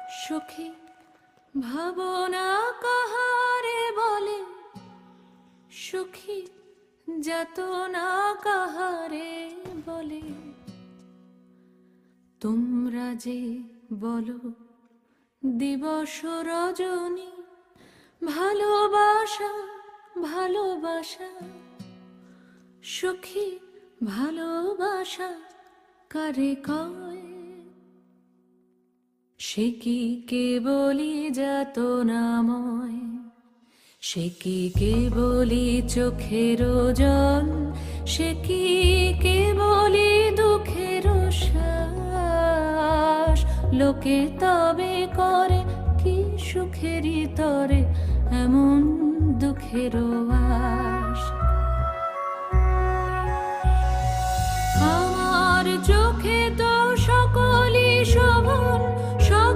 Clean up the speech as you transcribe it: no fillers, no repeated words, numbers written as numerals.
সুখী ভাবনা কাহারে বলে, সুখী যাতনা কাহারে বলে। তোমরা যে বলো দিবস রজনী, ভালোবাসা ভালোবাসা, সুখী ভালোবাসা কারে কয়? সে কি কেবলি যাতনাময়, সে কি কেবলি চোখের জল, সে কি কেবলি দুঃখের শ্বাস? লোকে তবে করে কি সুখেরই তরে এমন দুঃখের আশ? আমার চোখে তো সকলই শোভন,